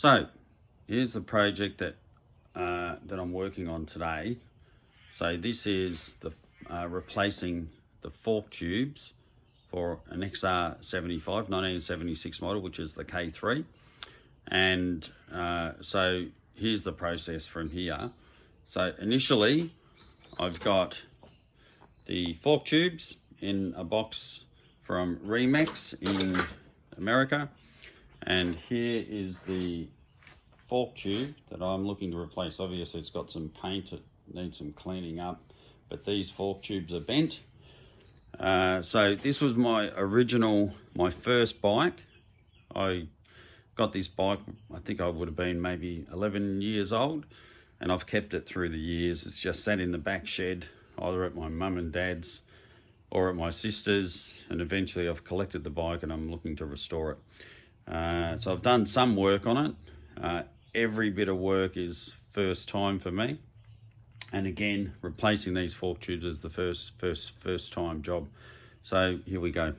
So here's the project that I'm working on today. So this is the replacing the fork tubes for an XR75 1976 model, which is the K3. And so here's the process from here. So initially I've got the fork tubes in a box from Remax in America, and here is the fork tube that I'm looking to replace. Obviously it's got some paint, it needs some cleaning up, but these fork tubes are bent. So this was my first bike. I got this bike, I think I would have been maybe 11 years old, and I've kept it through the years. It's just sat in the back shed, either at my mum and dad's or at my sister's, and eventually I've collected the bike and I'm looking to restore it. So I've done some work on it. Every bit of work is first time for me. And again, replacing these fork tubes is the first time job. So here we go.